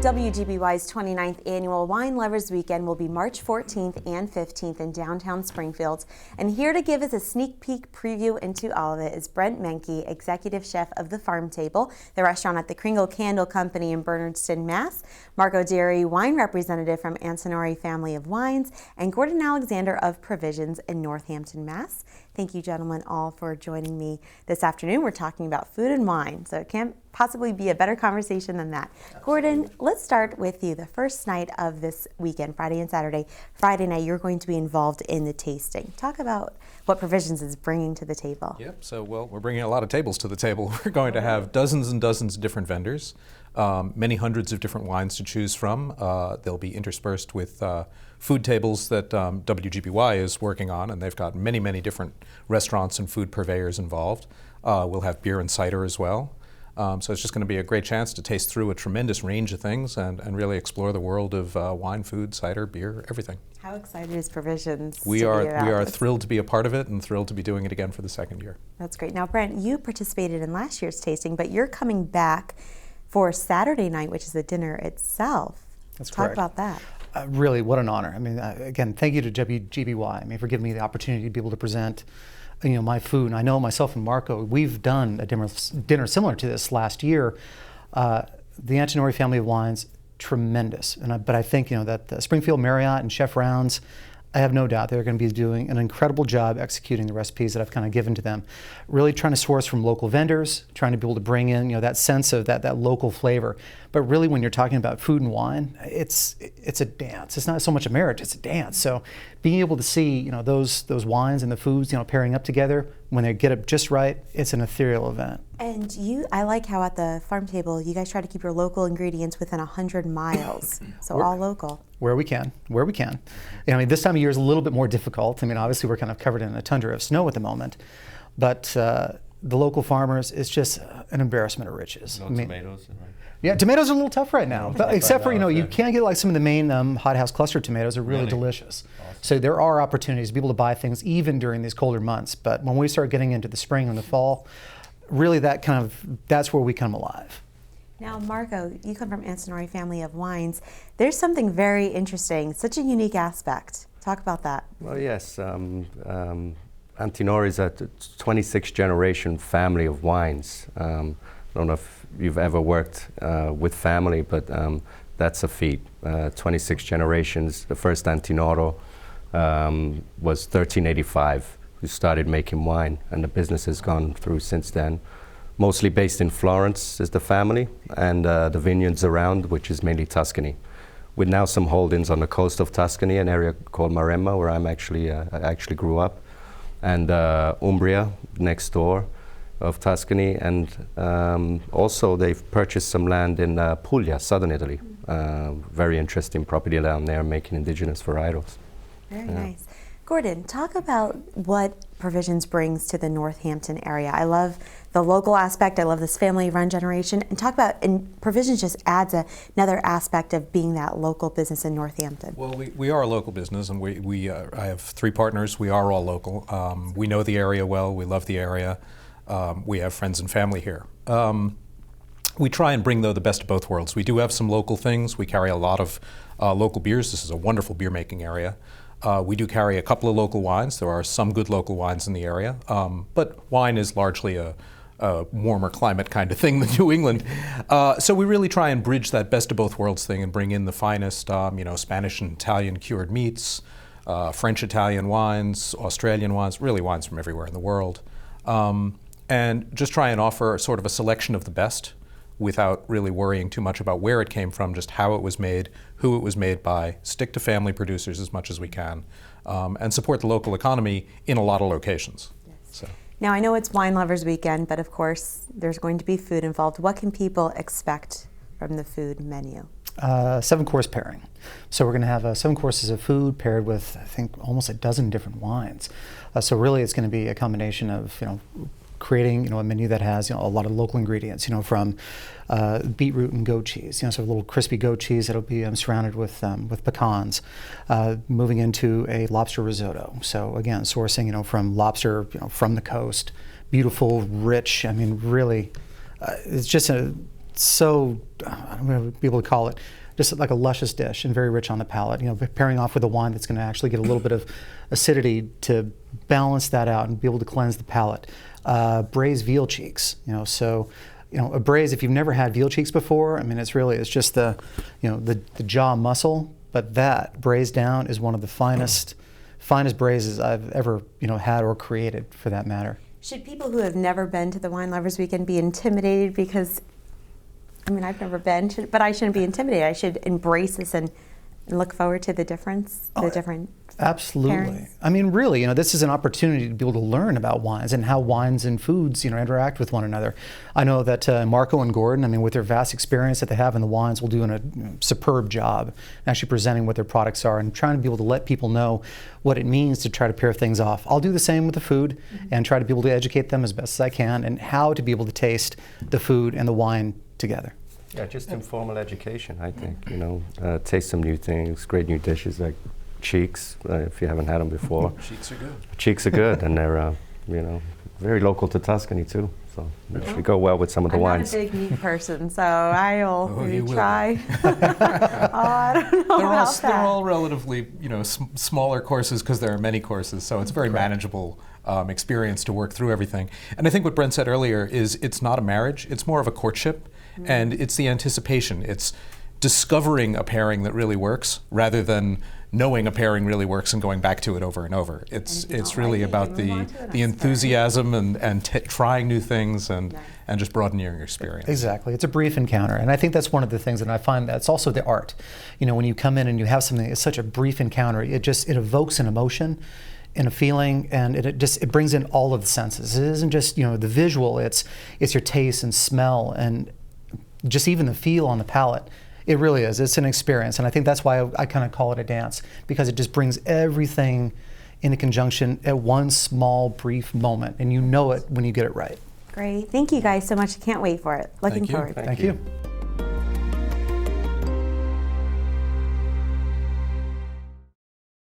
WGBY's 29th Annual Wine Lovers Weekend will be March 14th and 15th in downtown Springfield. And here to give us a sneak peek preview into all of it is Brent Menke, Executive Chef of the Farm Table, the restaurant at the Kringle Candle Company in Bernardston, Mass., Marco Derry, Wine Representative from Antenor Family of Wines, and Gordon Alexander of Provisions in Northampton, Mass. Thank you, gentlemen, all for joining me this afternoon. We're talking about food and wine, so it can't possibly be a better conversation than that. Absolutely. Gordon, let's start with you. The first night of this weekend, Friday and Saturday. Friday night, you're going to be involved in the tasting. Talk about what Provisions is bringing to the table. Yep, so we're bringing a lot of tables to the table. We're going to have dozens and dozens of different vendors, many hundreds of different wines to choose from. They'll be interspersed with food tables that WGBY is working on, and they've got many, many different restaurants and food purveyors involved. We'll have beer and cider as well. So it's just going to be a great chance to taste through a tremendous range of things and really explore the world of wine, food, cider, beer, everything. How excited is Provisions? We are thrilled to be a part of it and thrilled to be doing it again for the second year. That's great. Now, Brent, you participated in last year's tasting, but you're coming back for Saturday night, which is the dinner itself. That's correct. Talk about that. Really, what an honor. I mean, again, thank you to WGBY for giving me the opportunity to be able to present my food. And I know myself and Marco, we've done a dinner similar to this last year. The Antenor Family of Wines, tremendous. But I think that the Springfield Marriott and Chef Rounds, I have no doubt they're going to be doing an incredible job executing the recipes that I've kind of given to them. Really trying to source from local vendors, trying to be able to bring in that sense of that local flavor. But really, when you're talking about food and wine, it's a dance. It's not so much a marriage; it's a dance. So being able to see those wines and the foods pairing up together when they get it just right, it's an ethereal event. And I like how at the farm table you guys try to keep your local ingredients within 100 miles, so all local. Where we can. This time of year is a little bit more difficult. Obviously we're kind of covered in a tundra of snow at the moment, but the local farmers, it's just an embarrassment of riches. No tomatoes, right? Yeah, tomatoes are a little tough right now, but except for you can't get like some of the main hothouse cluster tomatoes are really delicious. Awesome. So there are opportunities to be able to buy things even during these colder months. But when we start getting into the spring and the fall, really that's where we come alive. Now, Marco, you come from Antenor Family of Wines. There's something very interesting, such a unique aspect. Talk about that. Well, yes. Antenor is a 26th generation family of wines. I don't know if you've ever worked with family, but that's a feat. 26 generations. The first Antenor was 1385, who started making wine, and the business has gone through since then. Mostly based in Florence is the family, and the vineyards around, which is mainly Tuscany. With now some holdings on the coast of Tuscany, an area called Maremma, where I actually grew up, and Umbria, next door of Tuscany, and also they've purchased some land in Puglia, southern Italy. Very interesting property down there, making indigenous varietals. Very nice. Gordon, talk about what Provisions brings to the Northampton area. I love the local aspect. I love this family-run generation. And Provisions just adds another aspect of being that local business in Northampton. Well, we are a local business, and I have 3 partners. We are all local. We know the area well. We love the area. We have friends and family here. We try and bring, though, the best of both worlds. We do have some local things. We carry a lot of local beers. This is a wonderful beer-making area. We do carry a couple of local wines. There are some good local wines in the area, but wine is largely a warmer climate kind of thing than New England. So we really try and bridge that best of both worlds thing and bring in the finest, Spanish and Italian cured meats, French-Italian wines, Australian wines, really wines from everywhere in the world. And just try and offer sort of a selection of the best without really worrying too much about where it came from, just how it was made, who it was made by, stick to family producers as much as we can, and support the local economy in a lot of locations. Yes. So. Now, I know it's Wine Lovers Weekend, but of course there's going to be food involved. What can people expect from the food menu? 7-course pairing. So we're going to have 7 courses of food paired with, I think, almost a dozen different wines. So really it's going to be a combination of, creating a menu that has a lot of local ingredients, from beetroot and goat cheese, so a little crispy goat cheese that'll be surrounded with pecans. Moving into a lobster risotto. So again, sourcing from lobster from the coast, beautiful, rich. Really, it's just so, I'm going to be able to call it, just like a luscious dish and very rich on the palate. You know, pairing off with a wine that's going to actually get a little bit of acidity to balance that out and be able to cleanse the palate. Braised veal cheeks, you know, so, you know, a braise, if you've never had veal cheeks before, I mean, it's just the, you know, the jaw muscle, but that braised down is one of the finest braises I've ever, you know, had or created, for that matter. Should people who have never been to the Wine Lovers Weekend be intimidated? Because, I mean, I've never been, but I shouldn't be intimidated. I should embrace this and look forward to the difference, the different Absolutely. pairings. I mean, really, you know, this is an opportunity to be able to learn about wines and how wines and foods, you know, interact with one another. I know that Marco and Gordon, I mean, with their vast experience that they have in the wines, will do a superb job actually presenting what their products are and trying to be able to let people know what it means to try to pair things off. I'll do the same with the food and try to be able to educate them as best as I can and how to be able to taste the food and the wine together. Yeah, just informal education, I think. You know, taste some new things, great new dishes like cheeks, if you haven't had them before. Cheeks are good. Cheeks are good, and they're, you know, very local to Tuscany too. So it should go well with some of the wines. I'm not a big meat person, so I'll maybe you will. try. I don't know about They're that. all relatively, you know, smaller courses because there are many courses, so it's a very manageable experience to work through everything. And I think what Brent said earlier is it's not a marriage, it's more of a courtship, and it's the anticipation. It's discovering a pairing that really works rather than knowing a pairing really works and going back to it over and over. It's really about the enthusiasm and trying new things and just broadening your experience. Exactly. It's a brief encounter. And I think that's one of the things that I find that's also the art. You know, when you come in and you have something that's such a brief encounter, it evokes an emotion and a feeling, and it brings in all of the senses. It isn't just, you know, the visual, it's your taste and smell and just even the feel on the palate. It really is. It's an experience. And I think that's why I kind of call it a dance, because it just brings everything into conjunction at one small, brief moment. And you know it when you get it right. Great. Thank you guys so much. I can't wait for it. Looking Thank you. forward. Thank you.